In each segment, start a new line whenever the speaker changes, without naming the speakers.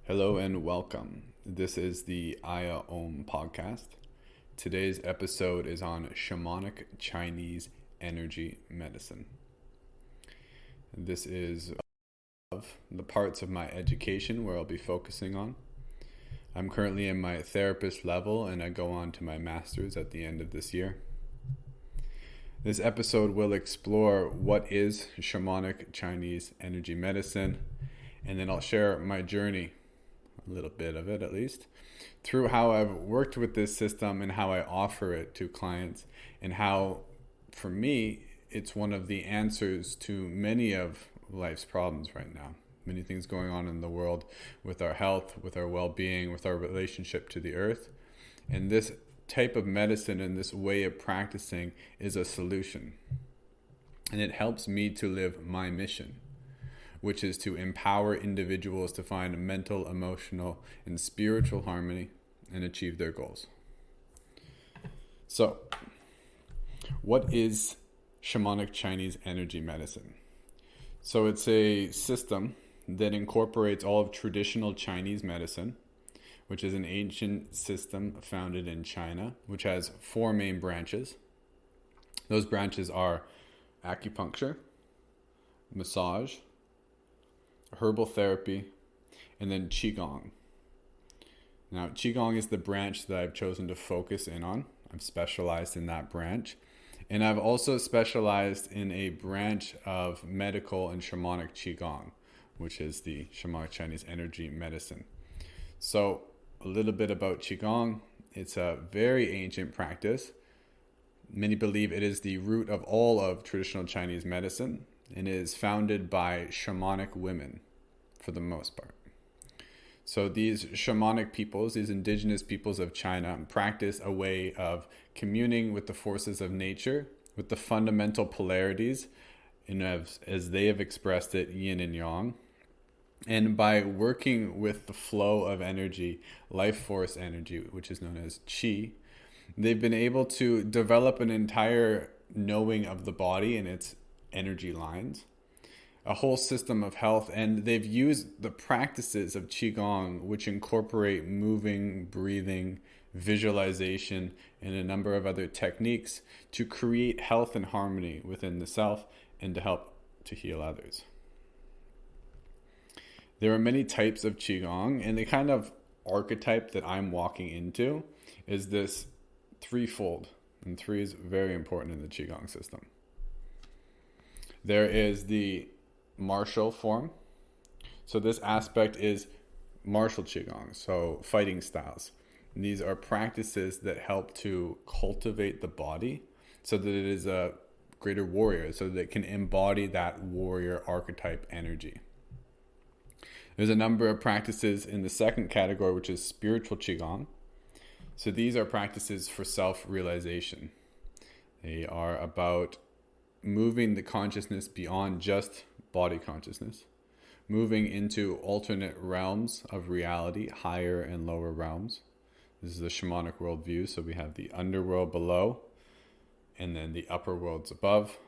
Hello and welcome. This is the Aya Om podcast. Today's episode is on Shamanic Chinese energy medicine. This is of the parts of my education where I'll be focusing on. I'm currently in my therapist level and I go on to my master's at the end of this year. This episode will explore what is Shamanic Chinese energy medicine, and then I'll share my journey, a little bit of it at least, through how I've worked with this system and how I offer it to clients, and how, for me, it's one of the answers to many of life's problems right now. Many things going on in the world with our health, with our well-being, with our relationship to the earth. And this type of medicine and this way of practicing is a solution. And it helps me to live my mission, which is to empower individuals to find mental, emotional, and spiritual harmony and achieve their goals. So, what is Shamanic Chinese energy medicine? So it's a system that incorporates all of traditional Chinese medicine, which is an ancient system founded in China, which has four main branches. Those branches are acupuncture, massage, herbal therapy, and then Qigong. Now, Qigong is the branch that I've chosen to focus in on. I've specialized in that branch. And I've also specialized in a branch of medical and shamanic Qigong, which is the Shamanic Chinese energy medicine. So, a little bit about Qigong. It's a very ancient practice. Many believe it is the root of all of traditional Chinese medicine, and it is founded by shamanic women for the most part. So these shamanic peoples, these indigenous peoples of China, practice a way of communing with the forces of nature, with the fundamental polarities, and as they have expressed it, yin and yang. And by working with the flow of energy, life force energy, which is known as qi, they've been able to develop an entire knowing of the body and its energy lines, a whole system of health, and they've used the practices of Qigong, which incorporate moving, breathing, visualization, and a number of other techniques to create health and harmony within the self and to help to heal others. There are many types of Qigong, and the kind of archetype that I'm walking into is this threefold, and three is very important in the Qigong system. There is the martial form. So this aspect is martial Qigong, so fighting styles. And these are practices that help to cultivate the body so that it is a greater warrior, so that it can embody that warrior archetype energy. There's a number of practices in the second category, which is spiritual Qigong. So these are practices for self-realization. They are about moving the consciousness beyond just body consciousness, moving into alternate realms of reality, higher and lower realms. This is the shamanic worldview. So we have the underworld below and then the upper worlds above.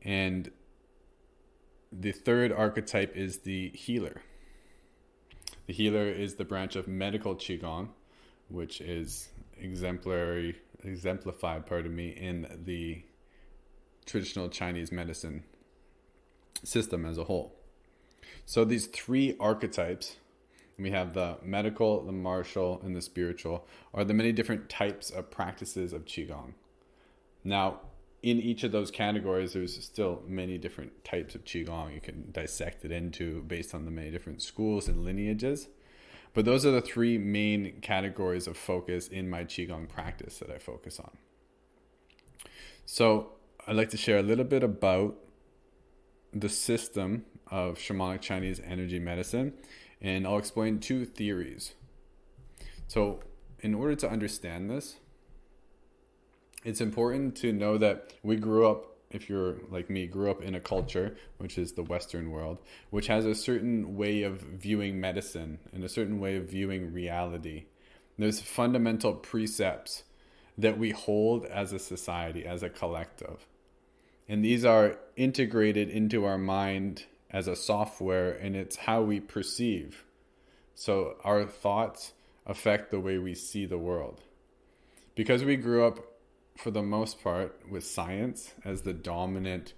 And the third archetype is the healer. The healer is the branch of medical Qigong, which is exemplified, in the traditional Chinese medicine system as a whole. So these three archetypes, we have the medical, the martial, and the spiritual, are the many different types of practices of Qigong. Now, in each of those categories, there's still many different types of Qigong you can dissect it into based on the many different schools and lineages. But those are the three main categories of focus in my Qigong practice that I focus on. So I'd like to share a little bit about the system of Shamanic Chinese energy medicine, and I'll explain two theories. So in order to understand this, it's important to know that we grew up, if you're like me, grew up in a culture, which is the Western world, which has a certain way of viewing medicine and a certain way of viewing reality. There's fundamental precepts that we hold as a society, as a collective. And these are integrated into our mind as a software, and it's how we perceive So our thoughts affect the way we see the world. Because we grew up, for the most part, with science as the dominant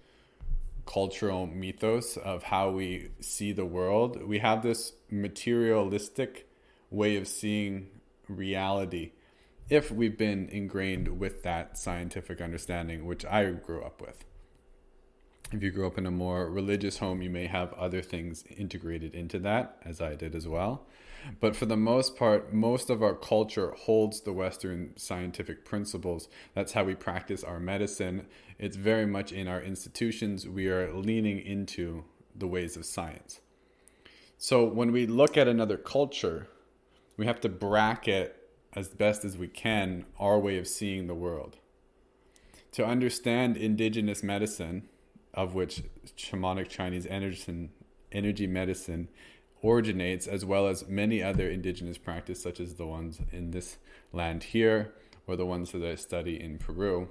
cultural mythos of how we see the world, we have this materialistic way of seeing reality if we've been ingrained with that scientific understanding, which I grew up with. If you grew up in a more religious home, you may have other things integrated into that, as I did as well. But for the most part, most of our culture holds the Western scientific principles. That's how we practice our medicine. It's very much in our institutions. We are leaning into the ways of science. So when we look at another culture, we have to bracket as best as we can our way of seeing the world. To understand indigenous medicine, of which shamanic Chinese energy medicine originates, as well as many other indigenous practices, such as the ones in this land here, or the ones that I study in Peru,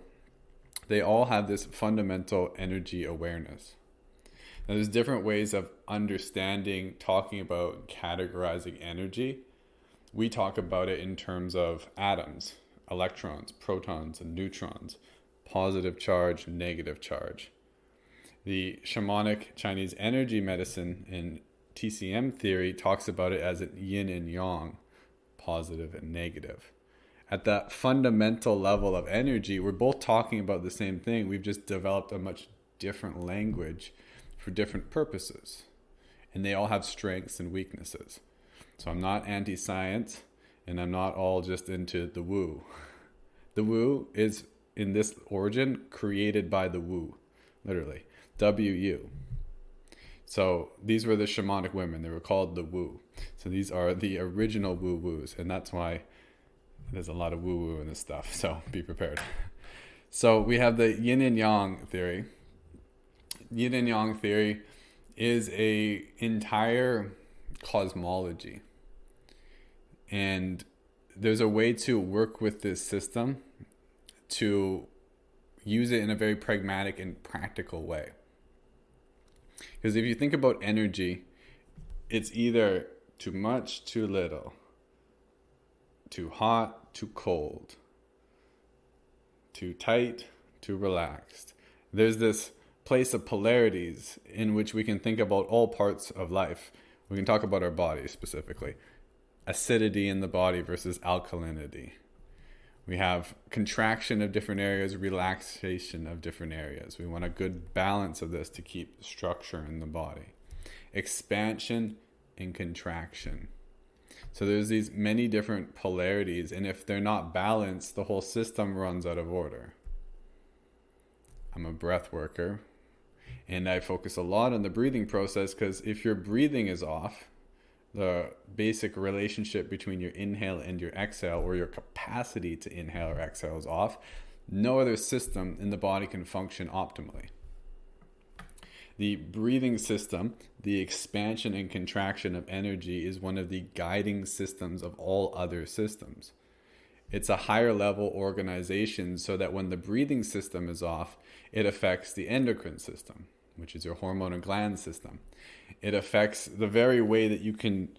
they all have this fundamental energy awareness. Now, there's different ways of understanding, talking about, categorizing energy. We talk about it in terms of atoms, electrons, protons, and neutrons, positive charge, negative charge. The shamanic Chinese energy medicine in TCM theory talks about it as a yin and yang, positive and negative. At that fundamental level of energy, we're both talking about the same thing. We've just developed a much different language for different purposes. And they all have strengths and weaknesses. So I'm not anti-science, and I'm not all just into the woo. The woo is, in this origin, created by the woo, literally. W-U. So these were the shamanic women. They were called the woo. So these are the original woo-woos. And that's why there's a lot of woo-woo in this stuff. So be prepared. So we have the yin and yang theory. Yin and yang theory is a entire cosmology. And there's a way to work with this system to use it in a very pragmatic and practical way. Because if you think about energy, it's either too much, too little, too hot, too cold, too tight, too relaxed. There's this place of polarities in which we can think about all parts of life. We can talk about our body specifically. Acidity in the body versus alkalinity. We have contraction of different areas, relaxation of different areas. We want a good balance of this to keep structure in the body. Expansion and contraction. So there's these many different polarities, and if they're not balanced, the whole system runs out of order. I'm a breath worker, and I focus a lot on the breathing process, because if your breathing is off, the basic relationship between your inhale and your exhale, or your capacity to inhale or exhale, is off, no other system in the body can function optimally. The breathing system, the expansion and contraction of energy, is one of the guiding systems of all other systems. It's a higher level organization, so that when the breathing system is off, it affects the endocrine system, which is your hormone and gland system. It affects the very way that you can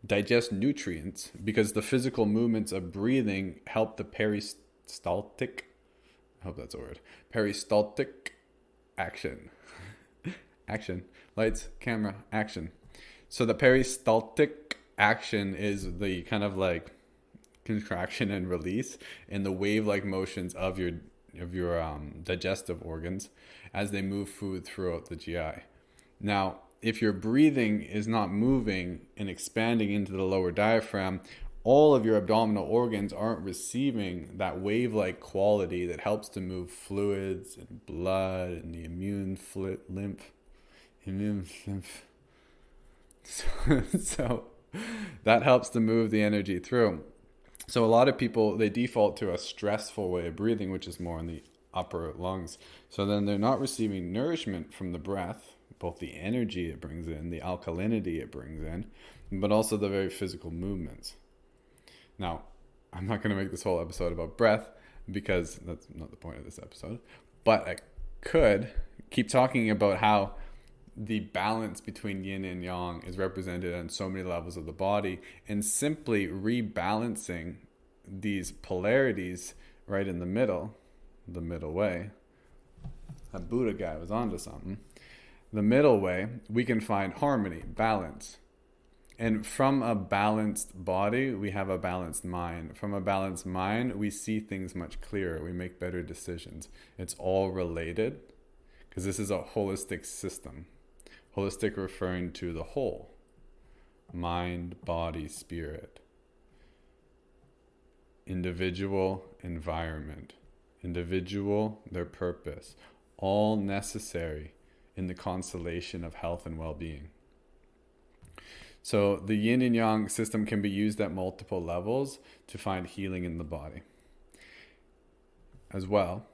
digest nutrients, because the physical movements of breathing help the peristaltic, I hope that's a word, peristaltic action. Action. Lights, camera, action. So the peristaltic action is the kind of like contraction and release and the wave-like motions of your digestive organs as they move food throughout the GI. Now, if your breathing is not moving and expanding into the lower diaphragm, all of your abdominal organs aren't receiving that wave-like quality that helps to move fluids and blood and the immune lymph. So that helps to move the energy through. So a lot of people, they default to a stressful way of breathing, which is more in the upper lungs. So then they're not receiving nourishment from the breath, both the energy it brings in, the alkalinity it brings in, but also the very physical movements. Now, I'm not going to make this whole episode about breath, because that's not the point of this episode, but I could keep talking about how the balance between yin and yang is represented on so many levels of the body, and simply rebalancing these polarities right in the middle way. That Buddha guy was onto something. The middle way, we can find harmony, balance. And from a balanced body, we have a balanced mind. From a balanced mind, we see things much clearer. We make better decisions. It's all related because this is a holistic system. Holistic referring to the whole. Mind, body, spirit. Individual, environment. Individual, their purpose. All necessary in the constellation of health and well-being. So the yin and yang system can be used at multiple levels to find healing in the body. As well,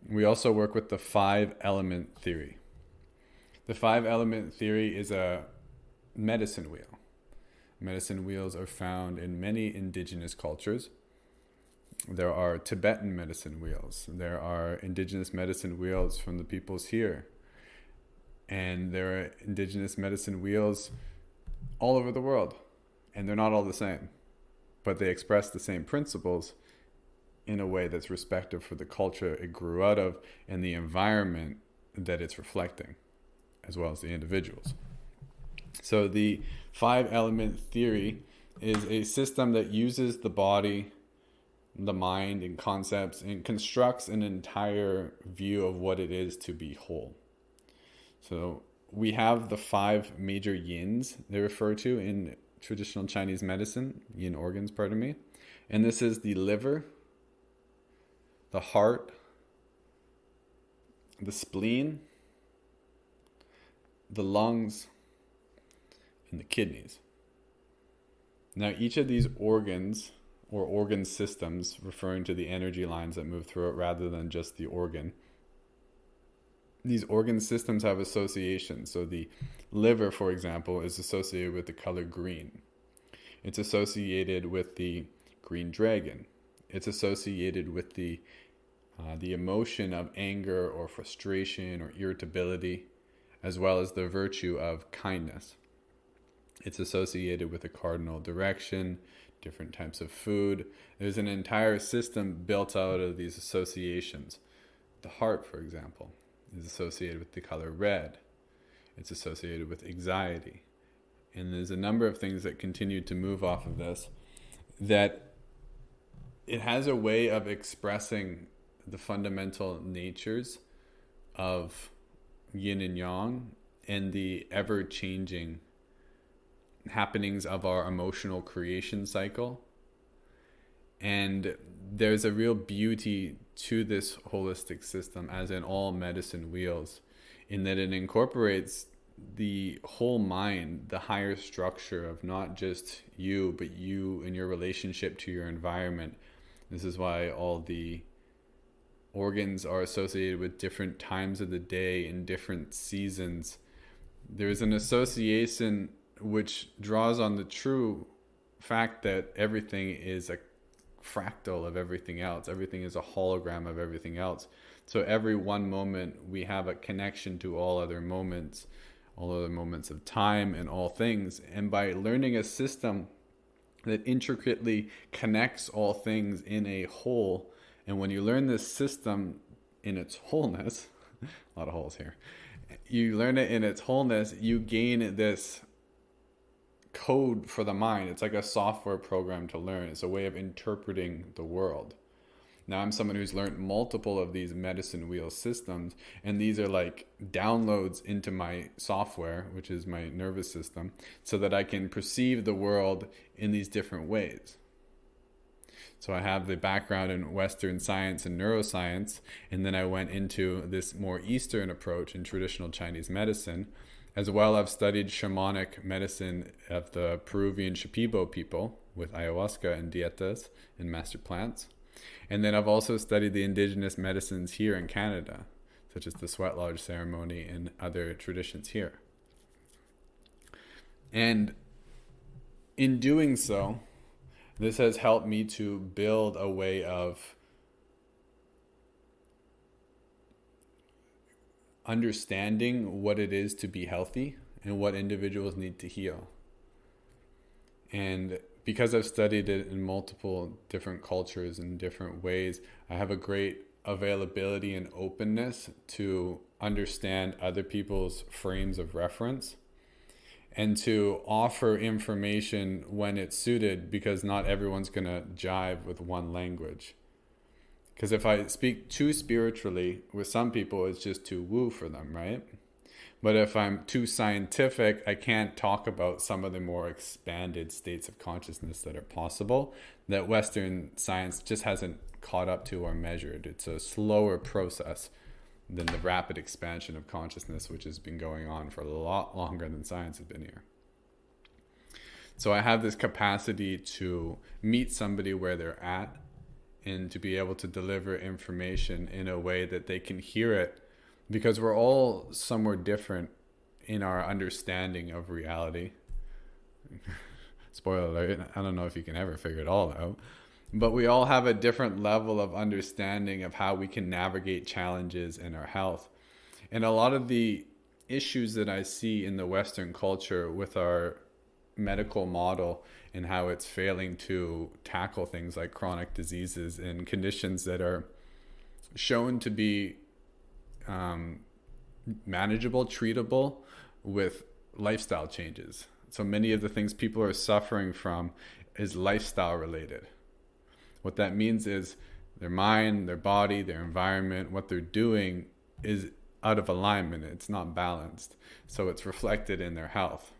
we also work with the 5-element theory. The 5-element theory is a medicine wheel. Medicine wheels are found in many indigenous cultures. There are Tibetan medicine wheels. There are indigenous medicine wheels from the peoples here. And there are indigenous medicine wheels all over the world. And they're not all the same. But they express the same principles in a way that's respective for the culture it grew out of and the environment that it's reflecting, as well as the individuals. So the 5-element theory is a system that uses the body, the mind, and concepts, and constructs an entire view of what it is to be whole. So we have the 5 major yins they refer to in traditional Chinese medicine, yin organs, pardon me. And this is the liver, the heart, the spleen, the lungs, and the kidneys. Now, each of these organs or organ systems, referring to the energy lines that move through it rather than just the organ, these organ systems have associations. So the liver, for example, is associated with the color green. It's associated with the green dragon. It's associated with the emotion of anger or frustration or irritability, as well as the virtue of kindness. It's associated with the cardinal direction, different types of food. There's an entire system built out of these associations. The heart, for example, is associated with the color red. It's associated with anxiety. And there's a number of things that continue to move off of this, that it has a way of expressing the fundamental natures of yin and yang and the ever-changing happenings of our emotional creation cycle. And there's a real beauty to this holistic system, as in all medicine wheels, in that it incorporates the whole mind, the higher structure of not just you, but you and your relationship to your environment. This is why all the organs are associated with different times of the day and different seasons. There's an association which draws on the true fact that everything is a fractal of everything else. Everything is a hologram of everything else. So every one moment we have a connection to all other moments of time and all things. And by learning a system that intricately connects all things in a whole, and when you learn this system in its wholeness, a lot of holes here, you learn it in its wholeness, you gain this code for the mind. It's like a software program to learn. It's a way of interpreting the world. Now, I'm someone who's learned multiple of these medicine wheel systems, and these are like downloads into my software, which is my nervous system, so that I can perceive the world in these different ways. So I have the background in Western science and neuroscience, and then I went into this more Eastern approach in traditional Chinese medicine. As well, I've studied shamanic medicine of the Peruvian Shipibo people with ayahuasca and dietas and master plants. And then I've also studied the indigenous medicines here in Canada, such as the sweat lodge ceremony and other traditions here. And in doing so, this has helped me to build a way of understanding what it is to be healthy and what individuals need to heal. And because I've studied it in multiple different cultures and different ways, I have a great availability and openness to understand other people's frames of reference and to offer information when it's suited, because not everyone's going to jive with one language. Because if I speak too spiritually with some people, it's just too woo for them, right? But if I'm too scientific, I can't talk about some of the more expanded states of consciousness that are possible that Western science just hasn't caught up to or measured. It's a slower process than the rapid expansion of consciousness, which has been going on for a lot longer than science has been here. So I have this capacity to meet somebody where they're at and to be able to deliver information in a way that they can hear it, because we're all somewhere different in our understanding of reality. Spoiler alert, I don't know if you can ever figure it all out, but we all have a different level of understanding of how we can navigate challenges in our health. And a lot of the issues that I see in the Western culture with our medical model and how it's failing to tackle things like chronic diseases and conditions that are shown to be manageable, treatable with lifestyle changes. So many of the things people are suffering from is lifestyle related. What that means is their mind, their body, their environment, what they're doing is out of alignment. It's not balanced. So it's reflected in their health.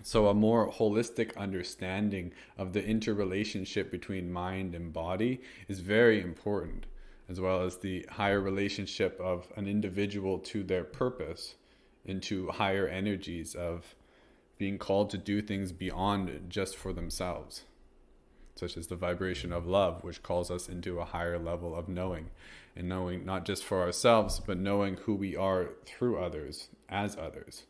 So a more holistic understanding of the interrelationship between mind and body is very important, as well as the higher relationship of an individual to their purpose, into higher energies of being called to do things beyond just for themselves, such as the vibration of love, which calls us into a higher level of knowing, and knowing not just for ourselves, but knowing who we are through others, as others.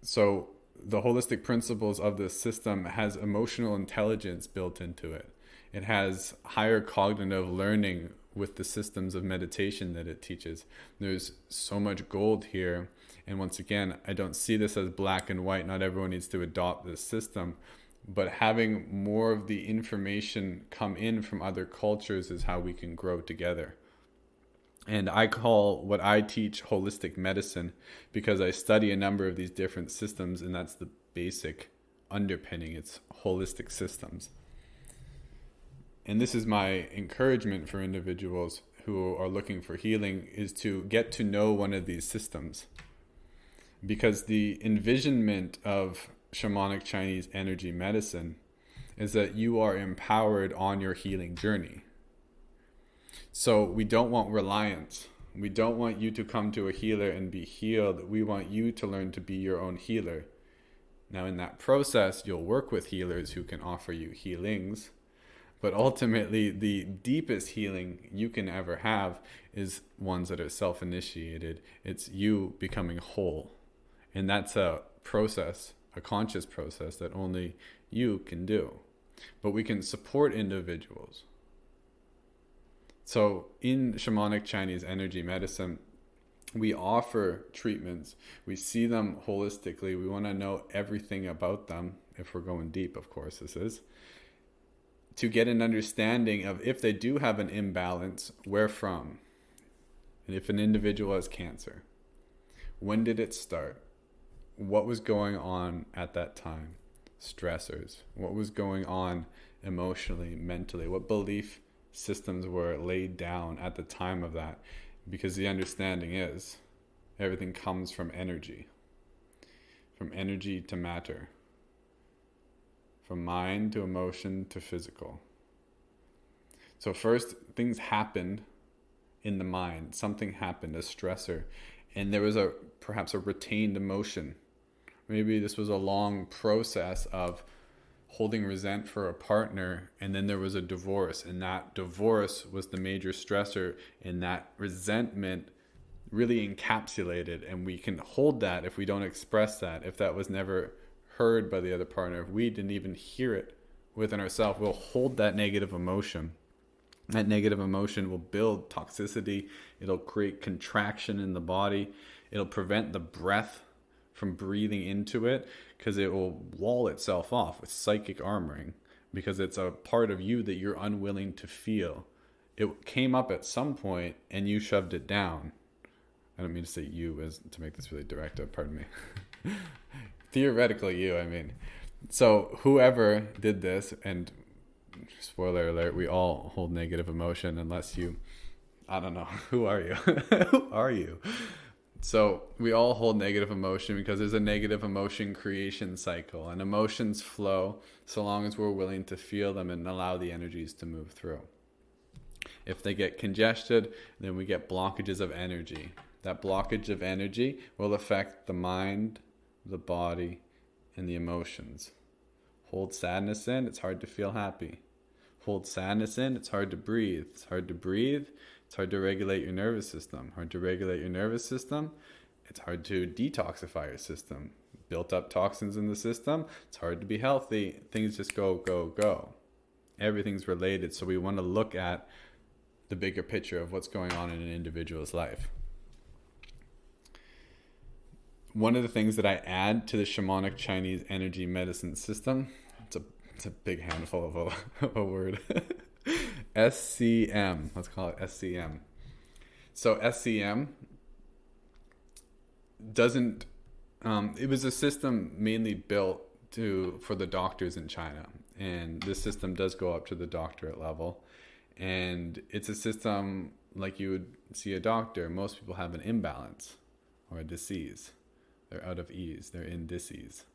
So the holistic principles of this system has emotional intelligence built into it. It has higher cognitive learning with the systems of meditation that it teaches. There's so much gold here. And once again, I don't see this as black and white. Not everyone needs to adopt this system. But having more of the information come in from other cultures is how we can grow together. And I call what I teach holistic medicine because I study a number of these different systems, and that's the basic underpinning. It's holistic systems. And this is my encouragement for individuals who are looking for healing, is to get to know one of these systems. Because the envisionment of shamanic Chinese energy medicine is that you are empowered on your healing journey. So we don't want reliance. We don't want you to come to a healer and be healed. We want you to learn to be your own healer. Now in that process, you'll work with healers who can offer you healings. But ultimately, the deepest healing you can ever have is ones that are self-initiated. It's you becoming whole. And that's a process, a conscious process that only you can do. But we can support individuals. So in shamanic Chinese energy medicine, we offer treatments. We see them holistically. We want to know everything about them, if we're going deep, of course this is, to get an understanding of if they do have an imbalance, where from? And if an individual has cancer, when did it start? What was going on at that time? Stressors. What was going on emotionally, mentally? What belief systems were laid down at the time of that? Because the understanding is everything comes from energy to matter, from mind to emotion to physical. So first, things happened in the mind. Something happened, a stressor, and there was perhaps a retained emotion. Maybe this was a long process of holding resent for a partner, and then there was a divorce, and that divorce was the major stressor, and that resentment really encapsulated, and we can hold that if we don't express that, if that was never heard by the other partner, if we didn't even hear it within ourselves, we'll hold that negative emotion. That negative emotion will build toxicity. It'll create contraction in the body. It'll prevent the breath from breathing into it because it will wall itself off with psychic armoring because it's a part of you that you're unwilling to feel. It came up at some point and you shoved it down. I don't mean to say you as to make this really direct, pardon me. Theoretically you, I mean. So whoever did this, and spoiler alert, we all hold negative emotion unless you, I don't know, who are you? Who are you? So we all hold negative emotion because there's a negative emotion creation cycle, and emotions flow so long as we're willing to feel them and allow the energies to move through. If they get congested, then we get blockages of energy. That blockage of energy will affect the mind, the body, and the emotions. Hold sadness in, it's hard to feel happy. Hold sadness in, it's hard to breathe. It's hard to breathe, it's hard to regulate your nervous system. Hard to regulate your nervous system, it's hard to detoxify your system. Built up toxins in the system, it's hard to be healthy. Things just go, go, go. Everything's related, so we want to look at the bigger picture of what's going on in an individual's life. One of the things that I add to the shamanic Chinese energy medicine system, it's a big handful of a word, SCM. Let's call it SCM. So SCM doesn't, it was a system mainly built for the doctors in China. And this system does go up to the doctorate level. And it's a system like you would see a doctor. Most people have an imbalance or a disease. They're out of ease. They're in dis-ease.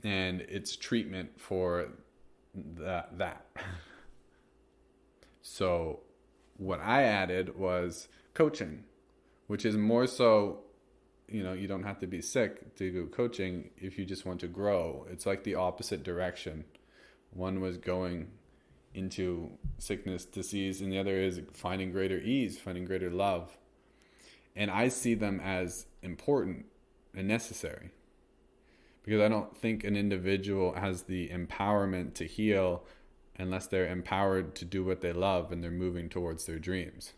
And it's treatment for that. So what I added was coaching, which is more so, you don't have to be sick to do coaching if you just want to grow. It's like the opposite direction. One was going into sickness, disease, and the other is finding greater ease, finding greater love. And I see them as important and necessary because I don't think an individual has the empowerment to heal unless they're empowered to do what they love and they're moving towards their dreams.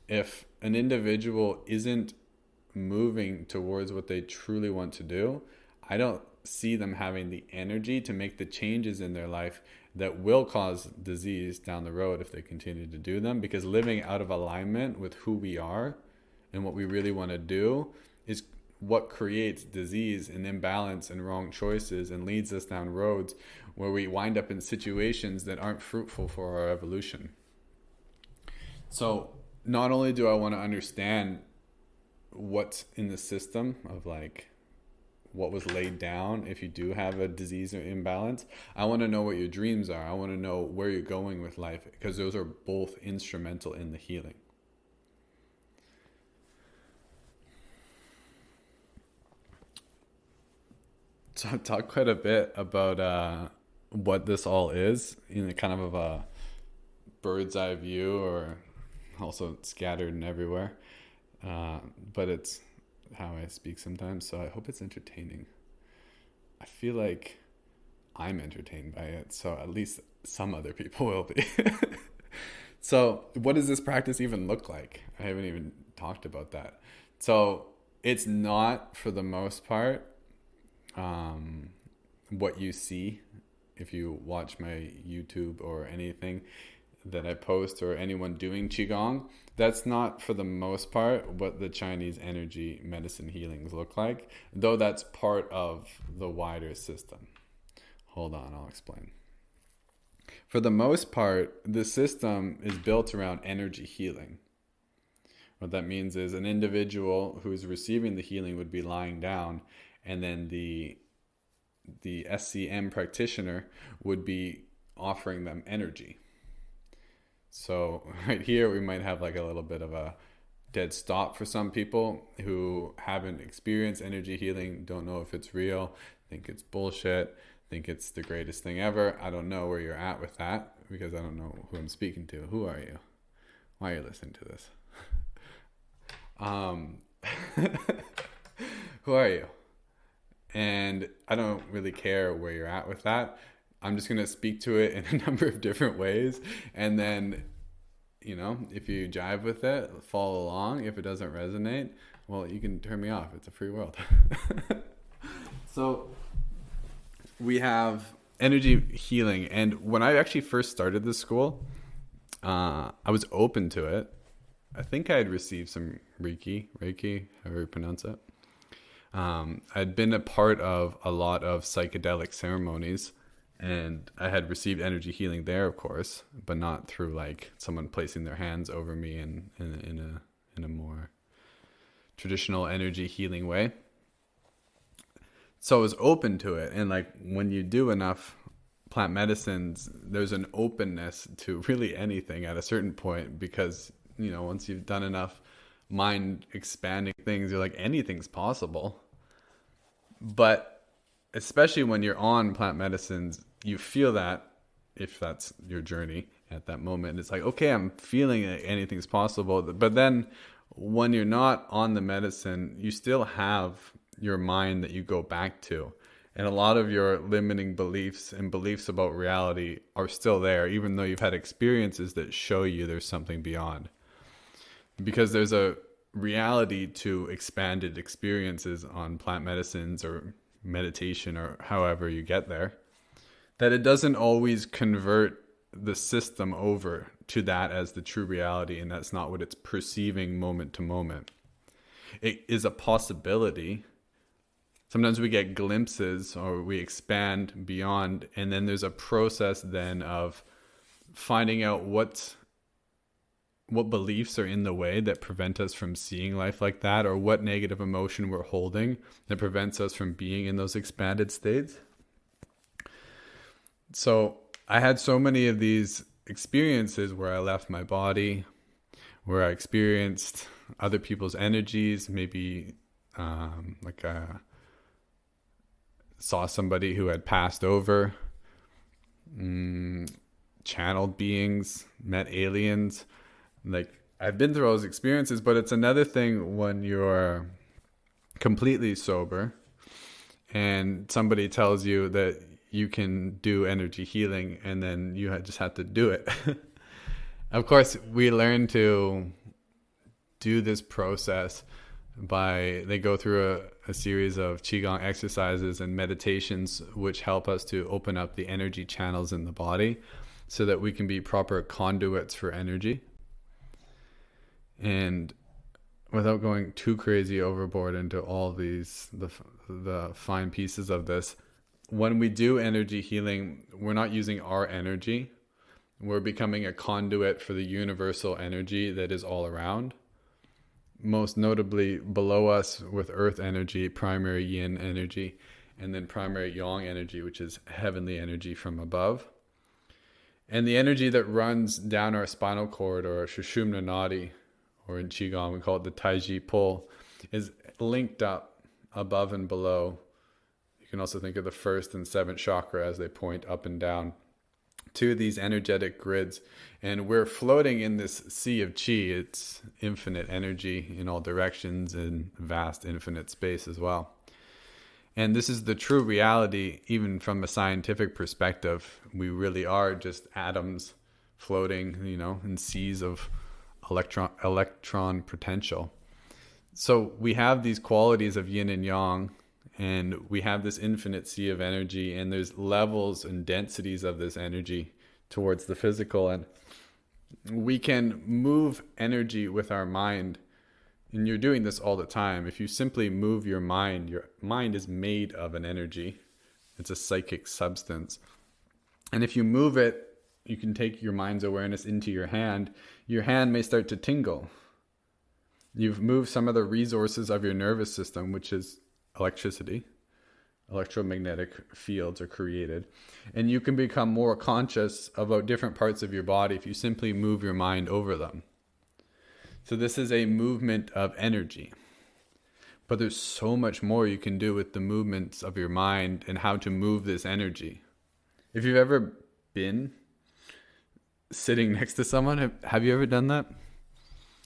If an individual isn't moving towards what they truly want to do, I don't see them having the energy to make the changes in their life that will cause disease down the road if they continue to do them, because living out of alignment with who we are and what we really want to do is what creates disease and imbalance and wrong choices and leads us down roads where we wind up in situations that aren't fruitful for our evolution. So not only do I want to understand what's in the system of like what was laid down if you do have a disease or imbalance, I want to know what your dreams are. I want to know where you're going with life, because those are both instrumental in the healing. So I've talked quite a bit about what this all is in a kind of a bird's eye view, or also scattered and everywhere. But it's how I speak sometimes, so I hope it's entertaining. I feel like I'm entertained by it, so at least some other people will be. So what does this practice even look like? I haven't even talked about that. So it's not, for the most part, what you see if you watch my YouTube or anything that I post, or anyone doing Qigong. That's not, for the most part, what the Chinese energy medicine healings look like, though that's part of the wider system. Hold on, I'll explain. For the most part, the system is built around energy healing. What that means is an individual who's receiving the healing would be lying down, and then the SCM practitioner would be offering them energy. So right here, we might have like a little bit of a dead stop for some people who haven't experienced energy healing, don't know if it's real, think it's bullshit, think it's the greatest thing ever. I don't know where you're at with that, because I don't know who I'm speaking to. Who are you? Why are you listening to this? Who are you? And I don't really care where you're at with that. I'm just going to speak to it in a number of different ways. And then, if you jive with it, follow along. If it doesn't resonate, well, you can turn me off. It's a free world. So we have energy healing. And when I actually first started this school, I was open to it. I think I had received some Reiki, however you pronounce it. I'd been a part of a lot of psychedelic ceremonies, and I had received energy healing there, of course, but not through like someone placing their hands over me in a more traditional energy healing way. So I was open to it, and like when you do enough plant medicines, there's an openness to really anything at a certain point, because once you've done enough mind expanding things, you're like, anything's possible. But especially when you're on plant medicines, you feel that, if that's your journey at that moment, it's like, okay, I'm feeling that anything's possible. But then when you're not on the medicine, you still have your mind that you go back to. And a lot of your limiting beliefs and beliefs about reality are still there, even though you've had experiences that show you there's something beyond. Because there's a reality to expanded experiences on plant medicines or meditation or however you get there, that it doesn't always convert the system over to that as the true reality, and that's not what it's perceiving moment to moment. It is a possibility. Sometimes we get glimpses or we expand beyond, and then there's a process then of finding out what beliefs are in the way that prevent us from seeing life like that, or what negative emotion we're holding that prevents us from being in those expanded states. So I had so many of these experiences where I left my body, where I experienced other people's energies, maybe saw somebody who had passed over, channeled beings, met aliens. Like, I've been through all those experiences, but it's another thing when you're completely sober and somebody tells you that you can do energy healing, and then you just have to do it. Of course, we learn to do this process they go through a series of Qigong exercises and meditations, which help us to open up the energy channels in the body so that we can be proper conduits for energy. And without going too crazy overboard into all these, the fine pieces of this, when we do energy healing, we're not using our energy. We're becoming a conduit for the universal energy that is all around. Most notably below us with earth energy, primary yin energy, and then primary yang energy, which is heavenly energy from above. And the energy that runs down our spinal cord, or Sushumna Nadi, or in Qigong we call it the Taiji pull, is linked up above and below. You can also think of the first and seventh chakra as they point up and down to these energetic grids. And we're floating in this sea of Qi. It's infinite energy in all directions and vast infinite space as well. And this is the true reality, even from a scientific perspective. We really are just atoms floating, in seas of electron potential. So we have these qualities of yin and yang, and we have this infinite sea of energy, and there's levels and densities of this energy towards the physical, and we can move energy with our mind. And you're doing this all the time. If you simply move your mind is made of an energy. It's a psychic substance. And if you move it, you can take your mind's awareness into your hand. Your hand may start to tingle. You've moved some of the resources of your nervous system, which is electricity. Electromagnetic fields are created. And you can become more conscious about different parts of your body if you simply move your mind over them. So this is a movement of energy. But there's so much more you can do with the movements of your mind and how to move this energy. If you've ever been sitting next to someone, have you ever done that?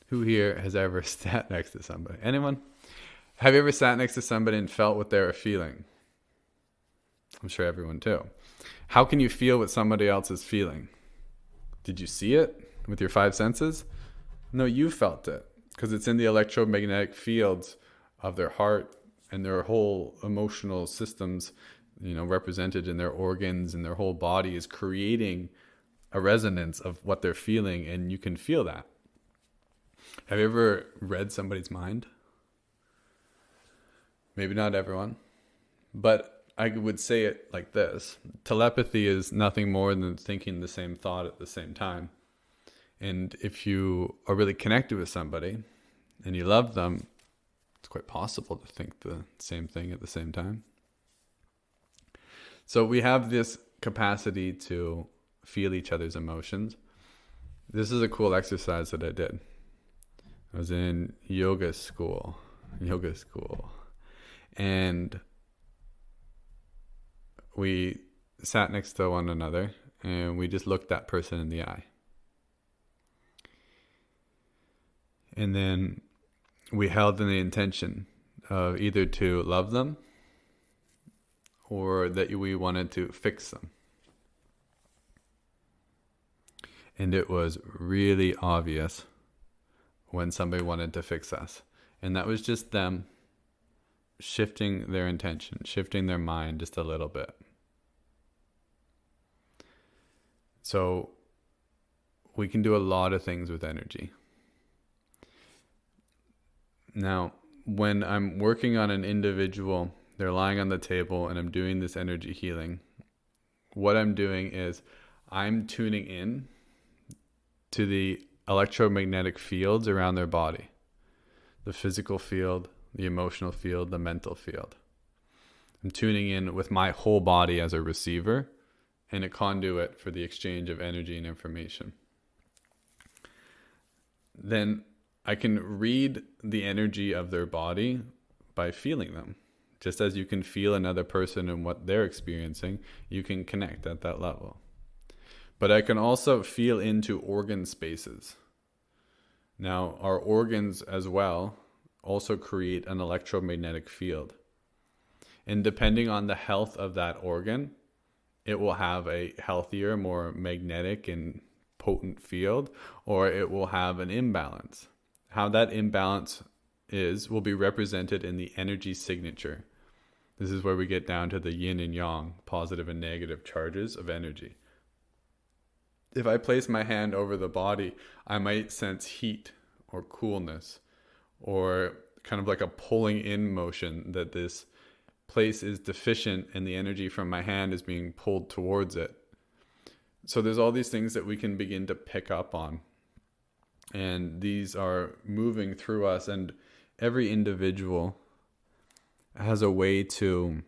Who here has ever sat next to somebody? Anyone? Have you ever sat next to somebody and felt what they were feeling? I'm sure everyone too. How can you feel what somebody else is feeling? Did you see it with your five senses? No, you felt it because it's in the electromagnetic fields of their heart and their whole emotional systems, represented in their organs, and their whole body is creating a resonance of what they're feeling, and you can feel that. Have you ever read somebody's mind? Maybe not everyone, but I would say it like this. Telepathy is nothing more than thinking the same thought at the same time. And if you are really connected with somebody and you love them, it's quite possible to think the same thing at the same time. So we have this capacity to feel each other's emotions. This is a cool exercise that I did. I was in yoga school, and we sat next to one another and we just looked that person in the eye. And then we held in the intention of either to love them or that we wanted to fix them. And it was really obvious when somebody wanted to fix us. And that was just them shifting their intention, shifting their mind just a little bit. So we can do a lot of things with energy. Now, when I'm working on an individual, they're lying on the table and I'm doing this energy healing, what I'm doing is I'm tuning in to the electromagnetic fields around their body. The physical field, the emotional field, the mental field. I'm tuning in with my whole body as a receiver and a conduit for the exchange of energy and information. Then I can read the energy of their body by feeling them. Just as you can feel another person and what they're experiencing, you can connect at that level. But I can also feel into organ spaces. Now, our organs as well also create an electromagnetic field. And depending on the health of that organ, it will have a healthier, more magnetic and potent field, or it will have an imbalance. How that imbalance will be represented in the energy signature. This is where we get down to the yin and yang, positive and negative charges of energy. If I place my hand over the body, I might sense heat or coolness, or kind of like a pulling in motion that this place is deficient and the energy from my hand is being pulled towards it. So there's all these things that we can begin to pick up on. And these are moving through us, and every individual has a way to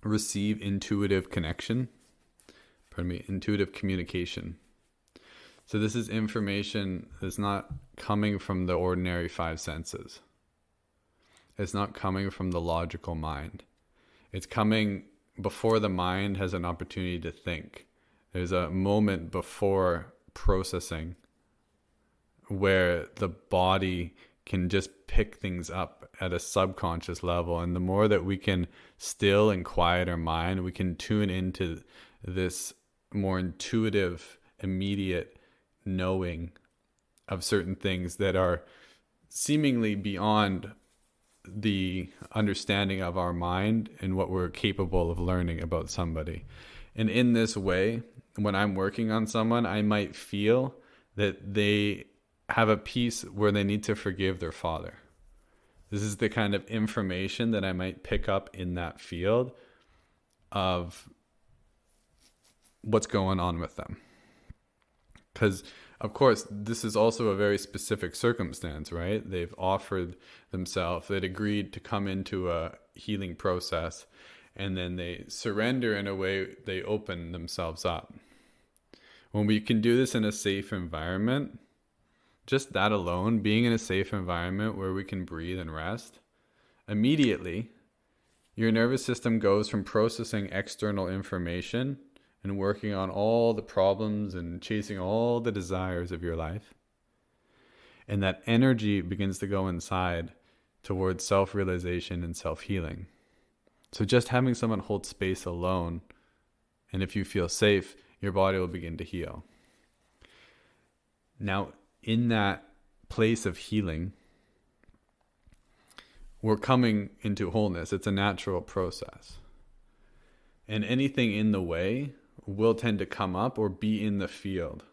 receive intuitive intuitive communication. So this is information that's not coming from the ordinary five senses. It's not coming from the logical mind. It's coming before the mind has an opportunity to think. There's a moment before processing where the body can just pick things up at a subconscious level. And the more that we can still and quiet our mind, we can tune into this more intuitive, immediate knowing of certain things that are seemingly beyond the understanding of our mind and what we're capable of learning about somebody. And in this way, when I'm working on someone, I might feel that they have a piece where they need to forgive their father. This is the kind of information that I might pick up in that field of what's going on with them. Because, of course, this is also a very specific circumstance, right? They've offered themselves, they'd agreed to come into a healing process, and then they surrender in a way, they open themselves up. When we can do this in a safe environment, just that alone, being in a safe environment where we can breathe and rest, immediately your nervous system goes from processing external information and working on all the problems and chasing all the desires of your life. And that energy begins to go inside towards self-realization and self-healing. So just having someone hold space alone And if you feel safe, your body will begin to heal. Now, in that place of healing, we're coming into wholeness. It's a natural process. And anything in the way will tend to come up or be in the field.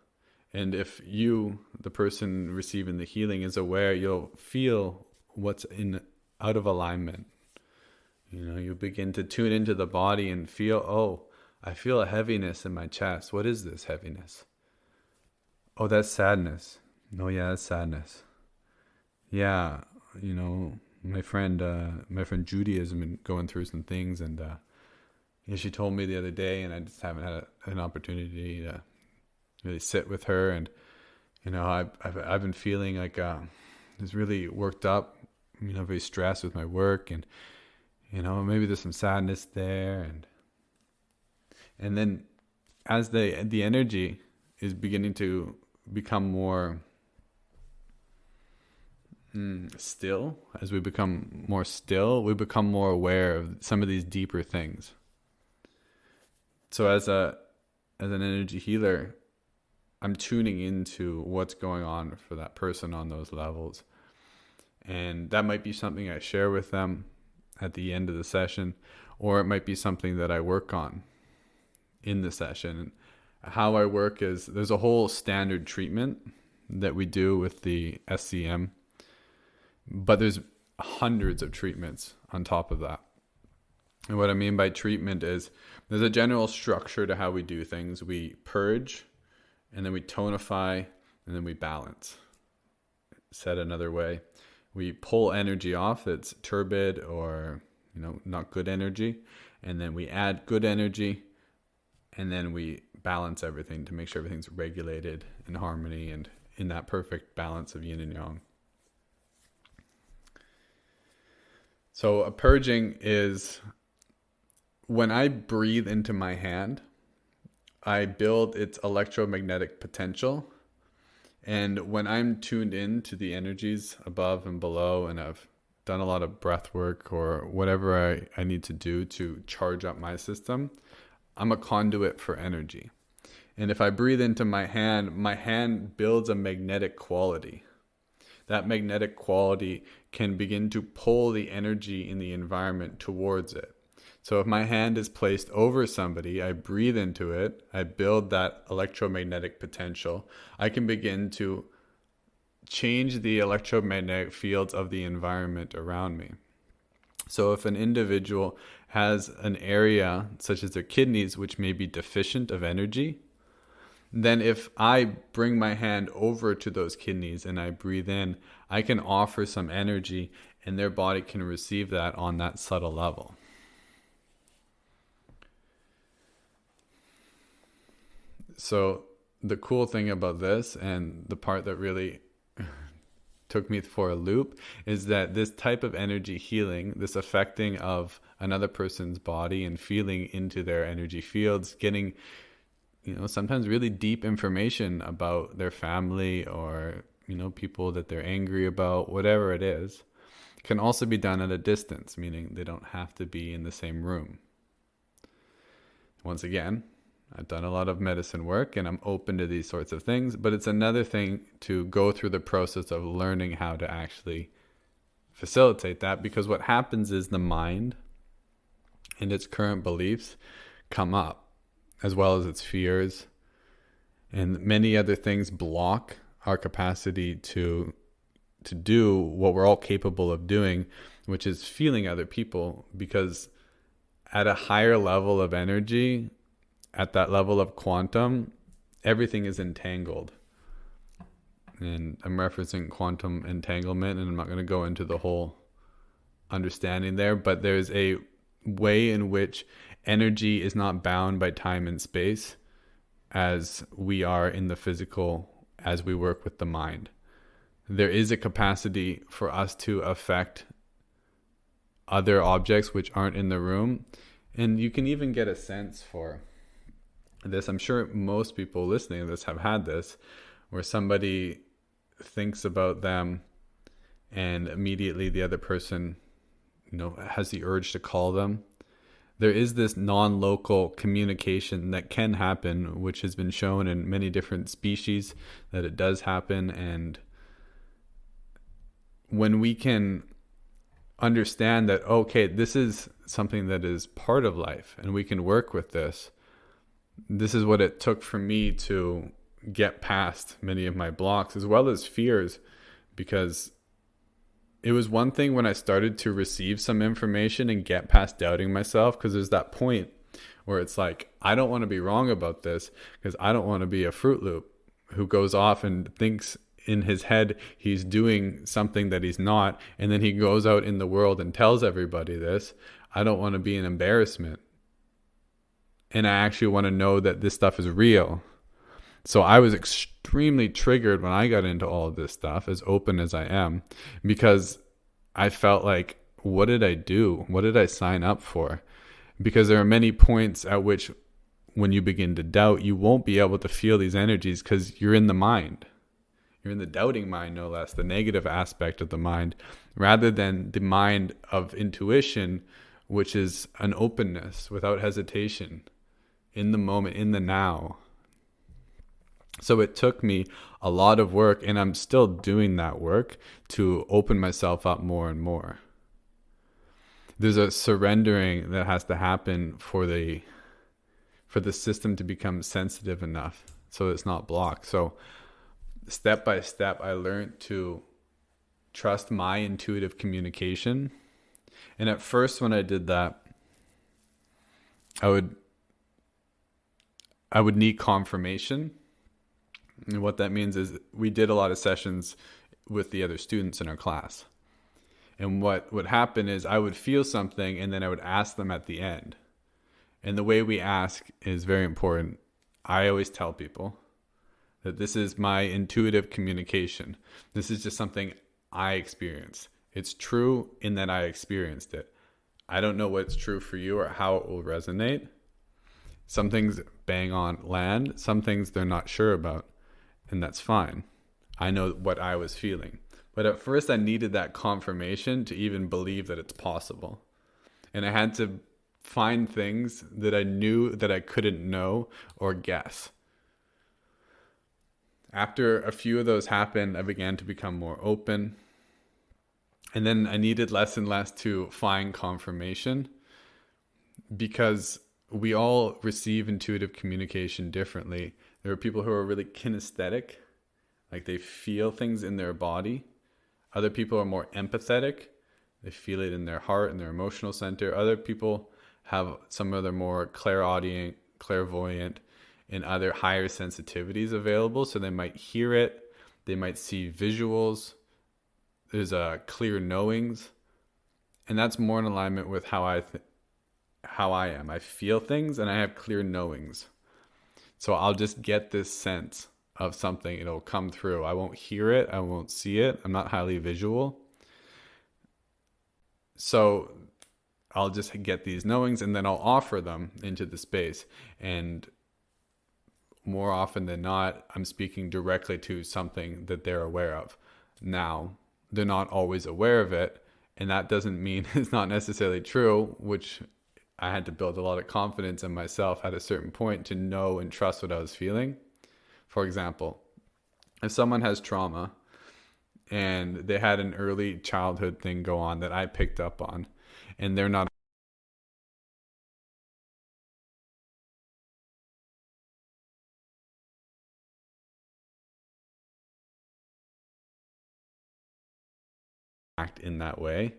And if you, the person receiving the healing, is aware, you'll feel what's out of alignment. You begin to tune into the body and feel, oh, I feel a heaviness in my chest. What is this heaviness? Oh, that's sadness. Oh, yeah, that's sadness. Yeah, my friend Judy has been going through some things, and she told me the other day, and I just haven't had an opportunity to really sit with her. And I've been feeling like just really worked up, very stressed with my work, and maybe there's some sadness there, and then as the energy is beginning to become more still, as we become more still, we become more aware of some of these deeper things. So as an energy healer, I'm tuning into what's going on for that person on those levels. And that might be something I share with them at the end of the session, or it might be something that I work on in the session. And how I work is there's a whole standard treatment that we do with the SCM, but there's hundreds of treatments on top of that. And what I mean by treatment is there's a general structure to how we do things. We purge, and then we tonify, and then we balance. Said another way, we pull energy off that's turbid or not good energy, and then we add good energy, and then we balance everything to make sure everything's regulated in harmony and in that perfect balance of yin and yang. So a purging is when I breathe into my hand, I build its electromagnetic potential. And when I'm tuned in to the energies above and below, and I've done a lot of breath work or whatever I need to do to charge up my system, I'm a conduit for energy. And if I breathe into my hand builds a magnetic quality. That magnetic quality can begin to pull the energy in the environment towards it. So if my hand is placed over somebody, I breathe into it, I build that electromagnetic potential, I can begin to change the electromagnetic fields of the environment around me. So if an individual has an area, such as their kidneys, which may be deficient of energy, then if I bring my hand over to those kidneys and I breathe in, I can offer some energy, and their body can receive that on that subtle level. So the cool thing about this, and the part that really took me for a loop, is that this type of energy healing, this affecting of another person's body and feeling into their energy fields, getting sometimes really deep information about their family or people that they're angry about, whatever it is, can also be done at a distance, meaning they don't have to be in the same room. Once again, I've done a lot of medicine work and I'm open to these sorts of things, but it's another thing to go through the process of learning how to actually facilitate that, because what happens is the mind and its current beliefs come up, as well as its fears, and many other things block our capacity to do what we're all capable of doing, which is feeling other people, because at a higher level of energy, at that level of quantum, everything is entangled. And I'm referencing quantum entanglement, and I'm not going to go into the whole understanding there, but there's a way in which energy is not bound by time and space as we are in the physical, as we work with the mind. There is a capacity for us to affect other objects which aren't in the room. And you can even get a sense for this. I'm sure most people listening to this have had this, where somebody thinks about them and immediately the other person, has the urge to call them. there is this non-local communication that can happen, which has been shown in many different species that it does happen. And when we can understand that, okay, this is something that is part of life and we can work with this. This is what it took for me to get past many of my blocks as well as fears, because it was one thing when I started to receive some information and get past doubting myself, because there's that point where it's like, I don't want to be wrong about this because I don't want to be a Fruit Loop who goes off and thinks in his head he's doing something that he's not, and then he goes out in the world and tells everybody this. I don't want to be an embarrassment, and I actually want to know that this stuff is real. So I was extremely triggered when I got into all of this stuff, as open as I am, because I felt like, what did I do? What did I sign up for? Because there are many points at which when you begin to doubt, you won't be able to feel these energies because you're in the mind. You're in the doubting mind, no less, the negative aspect of the mind, rather than the mind of intuition, which is an openness without hesitation, in the moment, in the now. So it took me a lot of work, and I'm still doing that work to open myself up more and more. There's a surrendering that has to happen for the system to become sensitive enough so it's not blocked. So step by step, I learned to trust my intuitive communication. And at first, when I did that, I would need confirmation. And what that means is we did a lot of sessions with the other students in our class. And what would happen is I would feel something, and then I would ask them at the end. And the way we ask is very important. I always tell people that this is my intuitive communication. This is just something I experienced. It's true in that I experienced it. I don't know what's true for you or how it will resonate. Some things bang on land, some things they're not sure about, and that's fine. I know what I was feeling. But at first I needed that confirmation to even believe that it's possible. And I had to find things that I knew that I couldn't know or guess. After a few of those happened, I began to become more open. And then I needed less and less to find confirmation, because we all receive intuitive communication differently. There are people who are really kinesthetic, like they feel things in their body. Other people are more empathetic. They feel it in their heart and their emotional center. Other people have some of their more clairaudient, clairvoyant, and other higher sensitivities available. So they might hear it. They might see visuals. There's a clear knowings. And that's more in alignment with how I am. I feel things and I have clear knowings. So I'll just get this sense of something. It'll come through. I won't hear it. I won't see it. I'm not highly visual. So I'll just get these knowings, and then I'll offer them into the space. And more often than not, I'm speaking directly to something that they're aware of. Now, they're not always aware of it, and that doesn't mean it's not necessarily true, which I had to build a lot of confidence in myself at a certain point to know and trust what I was feeling. For example, if someone has trauma and they had an early childhood thing go on that I picked up on, and they're not act in that way.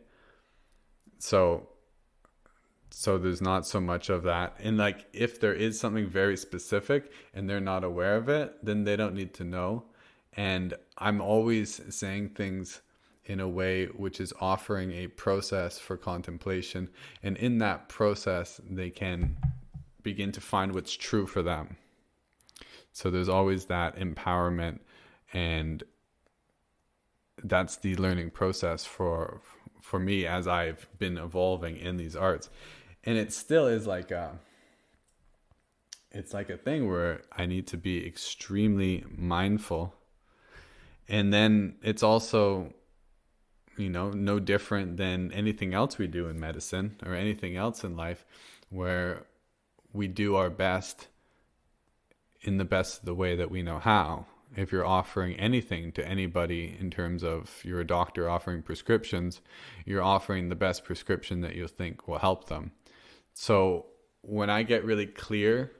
So there's not so much of that. And like, if there is something very specific and they're not aware of it, then they don't need to know. And I'm always saying things in a way which is offering a process for contemplation. And in that process, they can begin to find what's true for them. So there's always that empowerment, and that's the learning process for me as I've been evolving in these arts. And it still is like it's like a thing where I need to be extremely mindful. And then it's also no different than anything else we do in medicine or anything else in life, where we do our best in the best of the way that we know how. If you're offering anything to anybody in terms of you're a doctor offering prescriptions, you're offering the best prescription that you think will help them. So when I get really clear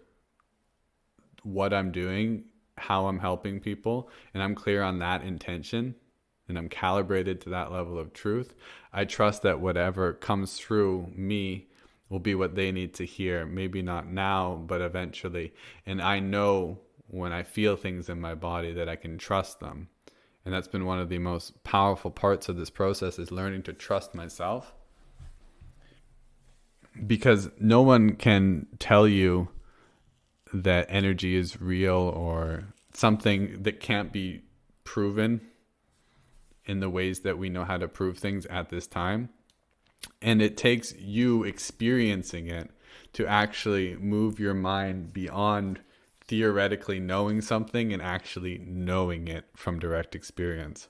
what I'm doing, how I'm helping people, and I'm clear on that intention, and I'm calibrated to that level of truth, I trust that whatever comes through me will be what they need to hear. Maybe not now, but eventually. And I know when I feel things in my body that I can trust them. And that's been one of the most powerful parts of this process, is learning to trust myself. Because no one can tell you that energy is real or something that can't be proven in the ways that we know how to prove things at this time. And it takes you experiencing it to actually move your mind beyond theoretically knowing something and actually knowing it from direct experience.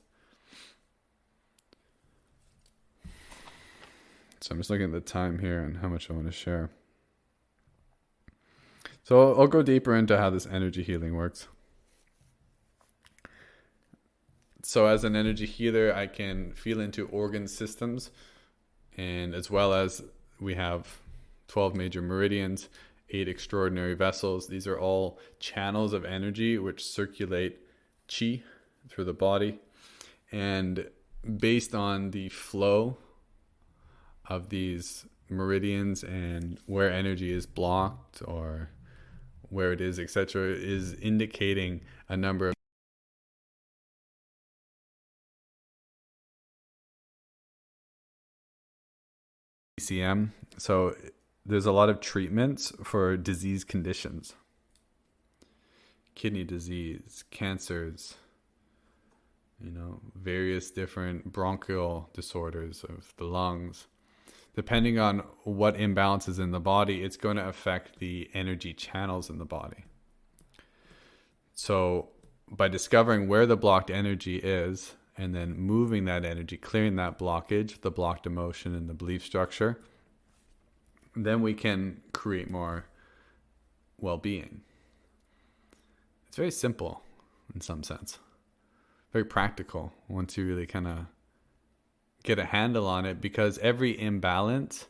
So I'm just looking at the time here and how much I want to share. So I'll go deeper into how this energy healing works. So as an energy healer, I can feel into organ systems, and as well as we have 12 major meridians, 8 extraordinary vessels. These are all channels of energy which circulate chi through the body. And based on the flow of these meridians and where energy is blocked or where it is, etc., is indicating a number of ECM. So there's a lot of treatments for disease conditions. Kidney disease, cancers, various different bronchial disorders of the lungs. Depending on what imbalance is in the body, it's going to affect the energy channels in the body. So by discovering where the blocked energy is, and then moving that energy, clearing that blockage, the blocked emotion and the belief structure, then we can create more well-being. It's very simple in some sense. Very practical once you really kind of get a handle on it, because every imbalance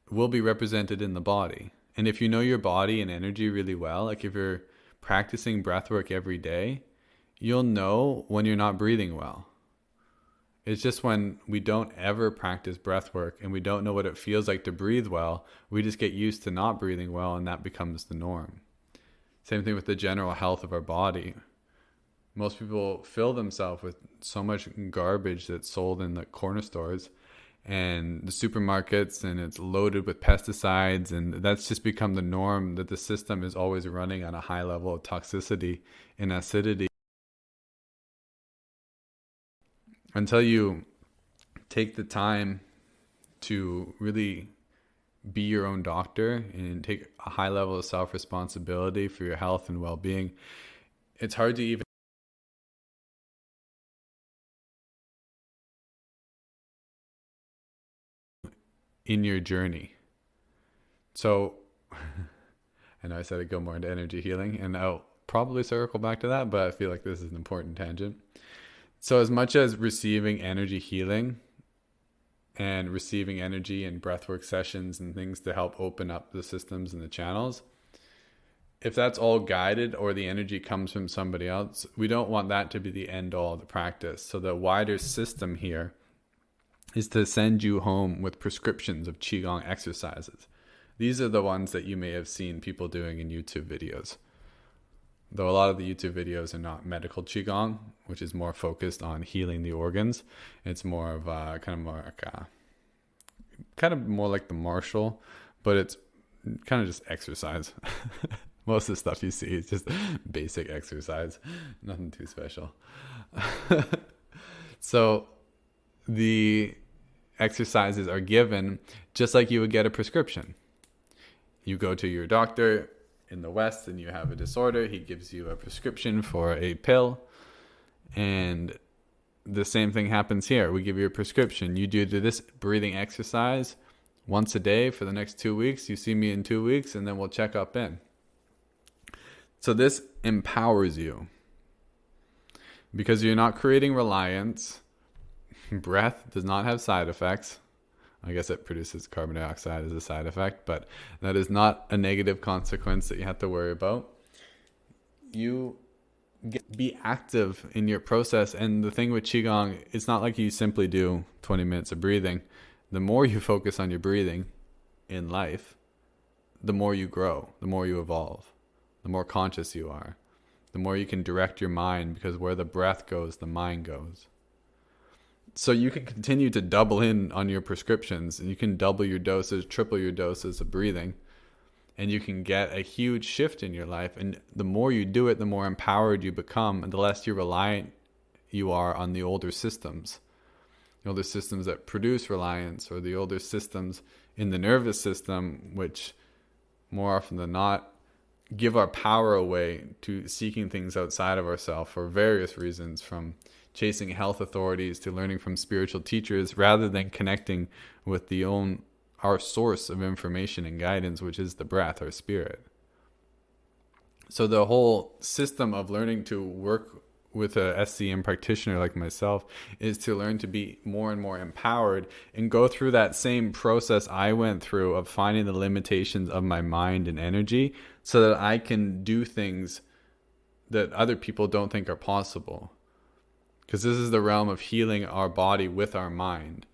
will be represented in the body. And if you know your body and energy really well, like if you're practicing breath work every day, you'll know when you're not breathing well. It's just when we don't ever practice breath work and we don't know what it feels like to breathe well, we just get used to not breathing well, and that becomes the norm. Same thing with the general health of our body. Most people fill themselves with so much garbage that's sold in the corner stores and the supermarkets, and it's loaded with pesticides, and that's just become the norm, that the system is always running on a high level of toxicity and acidity. Until you take the time to really be your own doctor and take a high level of self-responsibility for your health and well-being, it's hard to even in your journey. So I know I said I'd go more into energy healing, and I'll probably circle back to that, but I feel like this is an important tangent. So as much as receiving energy healing and receiving energy and breathwork sessions and things to help open up the systems and the channels, if that's all guided or the energy comes from somebody else, we don't want that to be the end all of the practice. So the wider system here is to send you home with prescriptions of Qigong exercises. These are the ones that you may have seen people doing in YouTube videos. Though a lot of the YouTube videos are not medical Qigong, which is more focused on healing the organs. It's more of kind of more like the martial, but it's kind of just exercise. Most of the stuff you see is just basic exercise, nothing too special. So the exercises are given just like you would get a prescription. You go to your doctor in the West and you have a disorder, he gives you a prescription for a pill, and the same thing happens here. We give you a prescription. You do this breathing exercise once a day for the next 2 weeks. You see me in 2 weeks, and then we'll check up in. So this empowers you because you're not creating reliance. Breath does not have side effects. I guess it produces carbon dioxide as a side effect, but that is not a negative consequence that you have to worry about. You be active in your process. And the thing with Qigong, it's not like you simply do 20 minutes of breathing. The more you focus on your breathing in life, the more you grow, the more you evolve, the more conscious you are, the more you can direct your mind, because where the breath goes, the mind goes. So you can continue to double in on your prescriptions, and you can double your doses, triple your doses of breathing, and you can get a huge shift in your life. And the more you do it, the more empowered you become, and the less you're reliant you are on the older systems. The older systems that produce reliance, or the older systems in the nervous system, which more often than not give our power away to seeking things outside of ourselves for various reasons, from chasing health authorities to learning from spiritual teachers, rather than connecting with our source of information and guidance, which is the breath, our spirit. So the whole system of learning to work with a SCM practitioner like myself is to learn to be more and more empowered and go through that same process I went through of finding the limitations of my mind and energy, so that I can do things that other people don't think are possible. Because this is the realm of healing our body with our mind.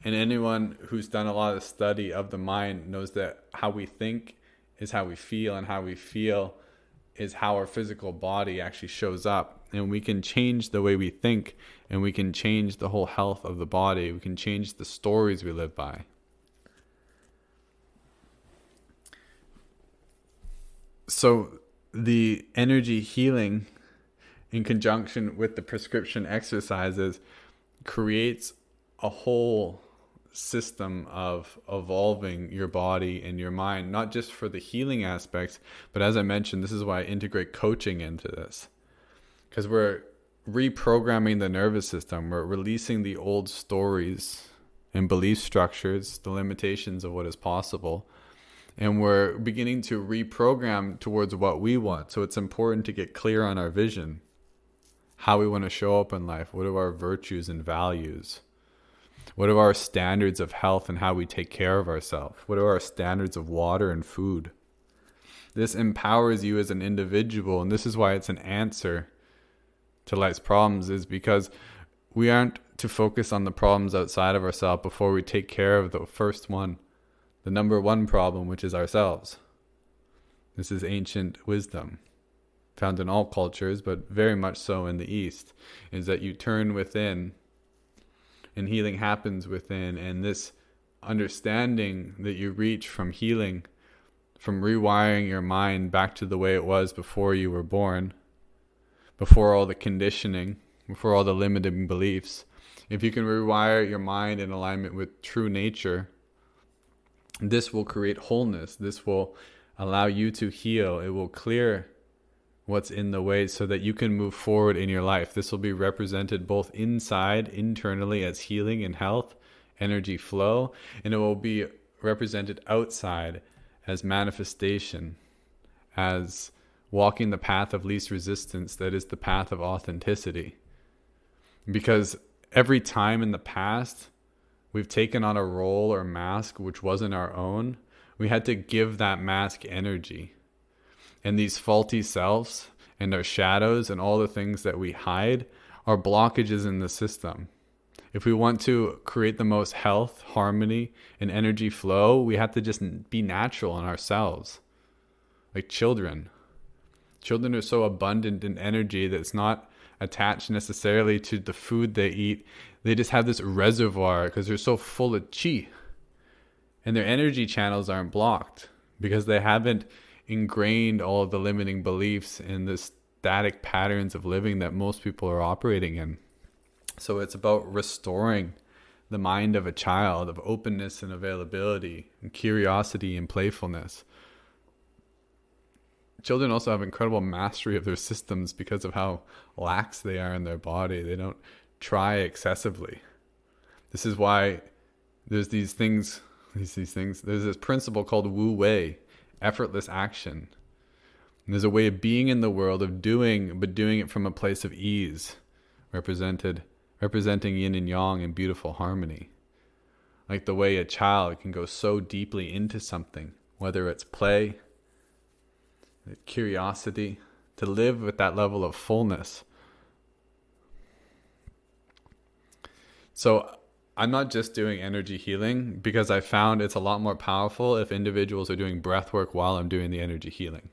And anyone who's done a lot of study of the mind knows that how we think is how we feel, and how we feel is how our physical body actually shows up. And we can change the way we think, and we can change the whole health of the body. We can change the stories we live by. So the energy healing in conjunction with the prescription exercises creates a whole system of evolving your body and your mind, not just for the healing aspects, but as I mentioned, this is why I integrate coaching into this, because we're reprogramming the nervous system. We're releasing the old stories and belief structures, the limitations of what is possible, and we're beginning to reprogram towards what we want. So it's important to get clear on our vision, how we want to show up in life, what are our virtues and values. What are our standards of health and how we take care of ourselves? What are our standards of water and food? This empowers you as an individual, and this is why it's an answer to life's problems, is because we aren't to focus on the problems outside of ourselves before we take care of the first one, the number one problem, which is ourselves. This is ancient wisdom, found in all cultures, but very much so in the East, is that you turn within, and healing happens within. And this understanding that you reach from healing, from rewiring your mind back to the way it was before you were born, before all the conditioning, before all the limiting beliefs. If you can rewire your mind in alignment with true nature, this will create wholeness. This will allow you to heal. It will clear what's in the way so that you can move forward in your life. This will be represented both inside, internally, as healing and health, energy flow, and it will be represented outside as manifestation, as walking the path of least resistance, that is the path of authenticity. Because every time in the past we've taken on a role or mask which wasn't our own, we had to give that mask energy. And these faulty selves and our shadows and all the things that we hide are blockages in the system. If we want to create the most health, harmony, and energy flow, we have to just be natural in ourselves. Like children. Children are so abundant in energy that it's not attached necessarily to the food they eat. They just have this reservoir because they're so full of chi. And their energy channels aren't blocked because they haven't ingrained all of the limiting beliefs and the static patterns of living that most people are operating in. So it's about restoring the mind of a child, of openness and availability and curiosity and playfulness. children also have incredible mastery of their systems because of how lax they are in their body. They don't try excessively. This is why there's these things. There's this principle called Wu Wei, effortless action. And there's a way of being in the world, of doing, but doing it from a place of ease, representing yin and yang in beautiful harmony. Like the way a child can go so deeply into something, whether it's play, curiosity, to live with that level of fullness. So I'm not just doing energy healing because I found it's a lot more powerful if individuals are doing breath work while I'm doing the energy healing.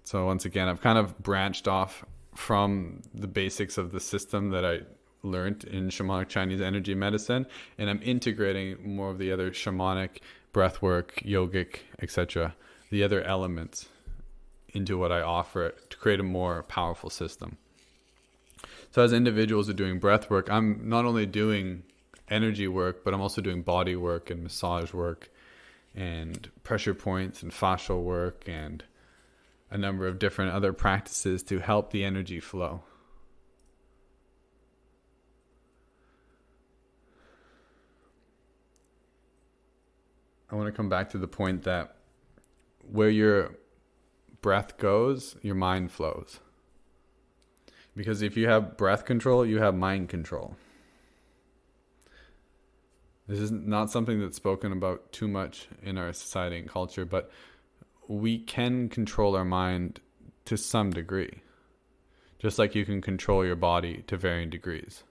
So once again, I've kind of branched off from the basics of the system that I learned in shamanic Chinese energy medicine, and I'm integrating more of the other shamanic breath work, yogic, etc., the other elements into what I offer to create a more powerful system. So as individuals are doing breath work, I'm not only doing energy work, but I'm also doing body work and massage work and pressure points and fascial work and a number of different other practices to help the energy flow. I want to come back to the point that where your breath goes, your mind flows. Because if you have breath control, you have mind control. This is not something that's spoken about too much in our society and culture, but we can control our mind to some degree, just like you can control your body to varying degrees.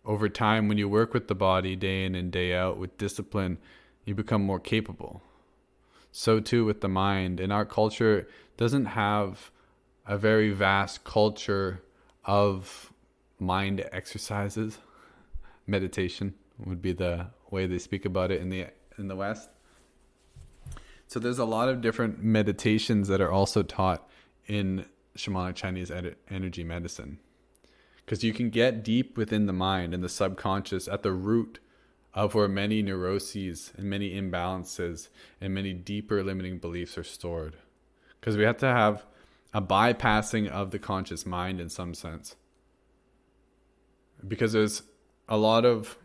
Over time, when you work with the body day in and day out with discipline, you become more capable. So too with the mind. And our culture doesn't have a very vast culture of mind exercises. Meditation would be the way they speak about it in the West. So there's a lot of different meditations that are also taught in shamanic Chinese energy medicine. Because you can get deep within the mind and the subconscious at the root of where many neuroses and many imbalances and many deeper limiting beliefs are stored. Because we have to have a bypassing of the conscious mind in some sense. Because there's a lot of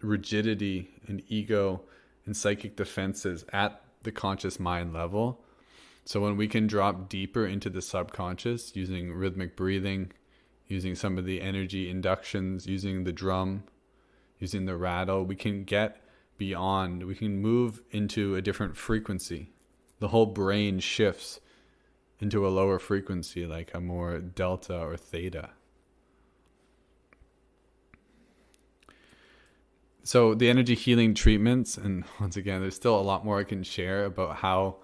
rigidity and ego and psychic defenses at the conscious mind level. So when we can drop deeper into the subconscious using rhythmic breathing, using some of the energy inductions, using the drum, using the rattle, we can get beyond, we can move into a different frequency. The whole brain shifts into a lower frequency, like a more delta or theta. So the energy healing treatments, and once again, there's still a lot more I can share about how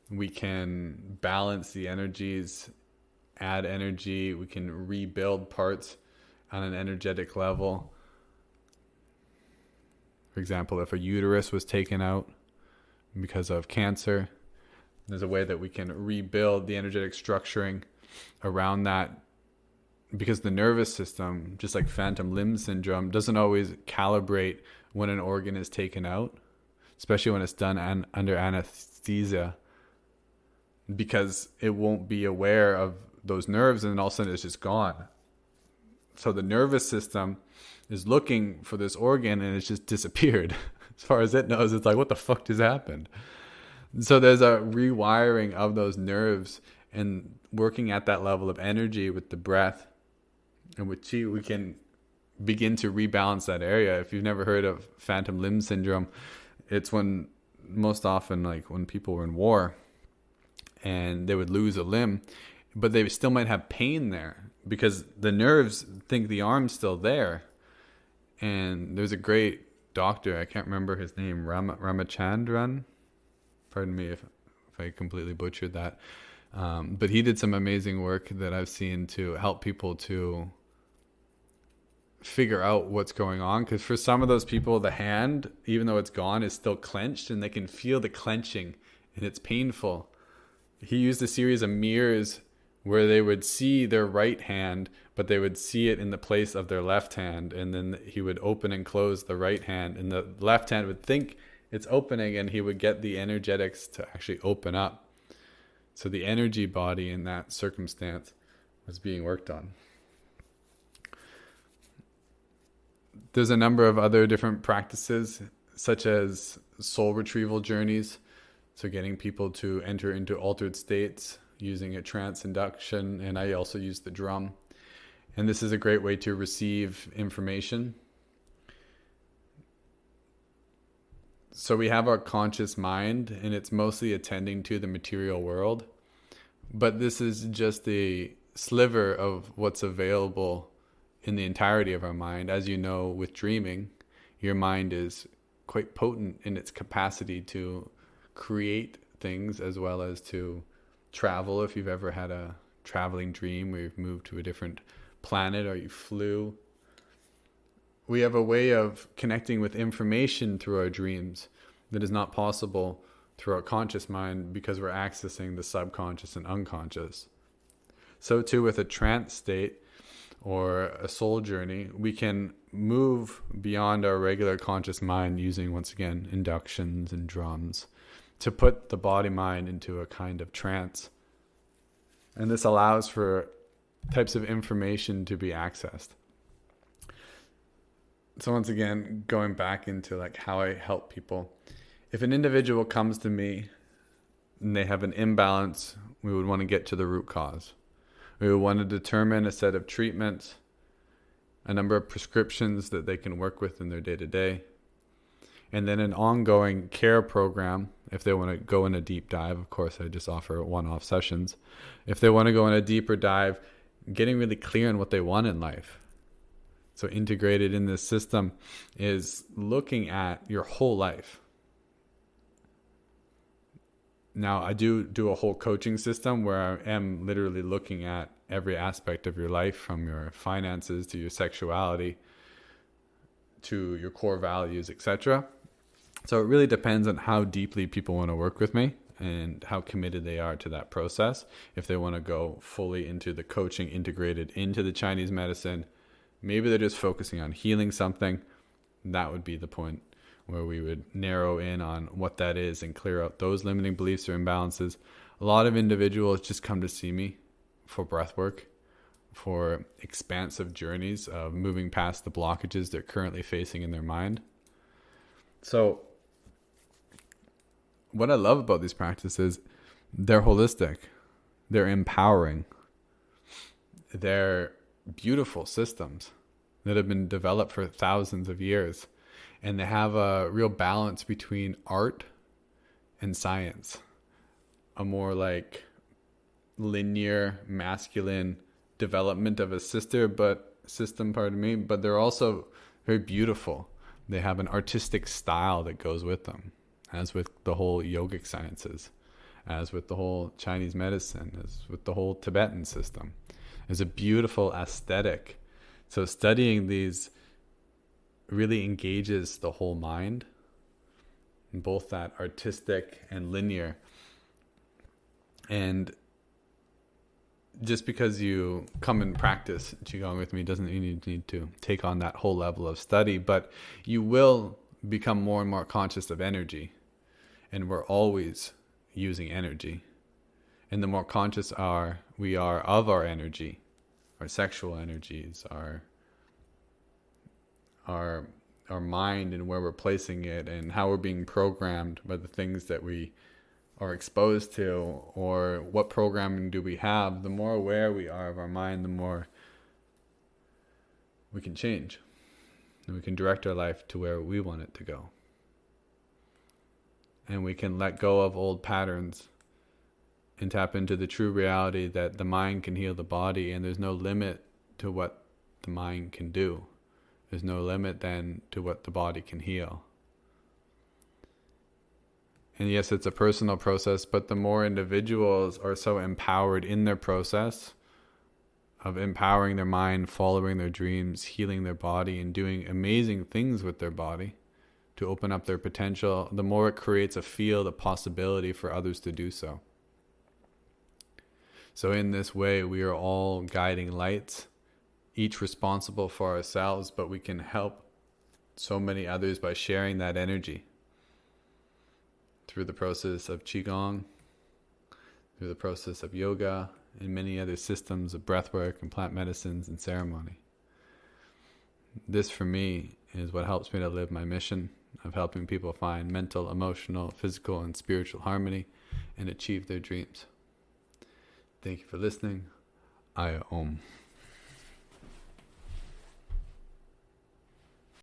we can balance the energies, add energy, we can rebuild parts on an energetic level. For example, if a uterus was taken out because of cancer, there's a way that we can rebuild the energetic structuring around that, because the nervous system, just like phantom limb syndrome, doesn't always calibrate when an organ is taken out, especially when it's done under anesthesia, because it won't be aware of those nerves, and then all of a sudden it's just gone. So the nervous system is looking for this organ and it's just disappeared. As far as it knows, it's like, what the fuck just happened? So there's a rewiring of those nerves, and working at that level of energy with the breath and with Qi, we can begin to rebalance that area. If you've never heard of phantom limb syndrome, it's when most often, like when people were in war and they would lose a limb, but they still might have pain there because the nerves think the arm's still there. And there's a great doctor, I can't remember his name, Ramachandran. Pardon me if I completely butchered that. But he did some amazing work that I've seen to help people to figure out what's going on. Because for some of those people, the hand, even though it's gone, is still clenched, and they can feel the clenching, and it's painful. He used a series of mirrors where they would see their right hand, but they would see it in the place of their left hand. And then he would open and close the right hand, and the left hand would think it's opening, and he would get the energetics to actually open up. So the energy body in that circumstance was being worked on. There's a number of other different practices, such as soul retrieval journeys. So getting people to enter into altered states using a trance induction. And I also use the drum. And this is a great way to receive information. So we have our conscious mind, and it's mostly attending to the material world. But this is just a sliver of what's available in the entirety of our mind. As you know, with dreaming, your mind is quite potent in its capacity to create things as well as to travel. If you've ever had a traveling dream where you've moved to a different planet or you flew, we have a way of connecting with information through our dreams that is not possible through our conscious mind because we're accessing the subconscious and unconscious. So too with a trance state or a soul journey, we can move beyond our regular conscious mind using, once again, inductions and drums to put the body mind into a kind of trance. And this allows for types of information to be accessed. So once again, going back into like how I help people. If an individual comes to me and they have an imbalance, we would want to get to the root cause. We would want to determine a set of treatments, a number of prescriptions that they can work with in their day-to-day, and then an ongoing care program. If they want to go in a deep dive, of course, I just offer one-off sessions. If they want to go in a deeper dive, getting really clear on what they want in life. So integrated in this system is looking at your whole life. Now, I do a whole coaching system where I am literally looking at every aspect of your life, from your finances to your sexuality to your core values, etc. So it really depends on how deeply people want to work with me and how committed they are to that process. If they want to go fully into the coaching integrated into the Chinese medicine, maybe they're just focusing on healing something, that would be the point where we would narrow in on what that is and clear out those limiting beliefs or imbalances. A lot of individuals just come to see me for breath work, for expansive journeys of moving past the blockages they're currently facing in their mind. So what I love about these practices, they're holistic, they're empowering, they're beautiful systems that have been developed for thousands of years. And they have a real balance between art and science. A more like linear, masculine development of a system, but they're also very beautiful. They have an artistic style that goes with them, as with the whole yogic sciences, as with the whole Chinese medicine, as with the whole Tibetan system. There's a beautiful aesthetic. So studying these really engages the whole mind, both that artistic and linear. And just because you come and practice Qigong with me doesn't mean you need to take on that whole level of study, but you will become more and more conscious of energy. And we're always using energy. And the more conscious we are of our energy, our sexual energies, our mind and where we're placing it and how we're being programmed by the things that we are exposed to, or what programming do we have, the more aware we are of our mind, the more we can change. And we can direct our life to where we want it to go. And we can let go of old patterns and tap into the true reality that the mind can heal the body, and there's no limit to what the mind can do. There's no limit then to what the body can heal. And yes, it's a personal process, but the more individuals are so empowered in their process of empowering their mind, following their dreams, healing their body, and doing amazing things with their body to open up their potential, the more it creates a field of possibility for others to do so. So in this way, we are all guiding lights, each responsible for ourselves, but we can help so many others by sharing that energy through the process of Qigong, through the process of yoga and many other systems of breathwork and plant medicines and ceremony. This, for me, is what helps me to live my mission of helping people find mental, emotional, physical, and spiritual harmony and achieve their dreams. Thank you for listening. Aya Om.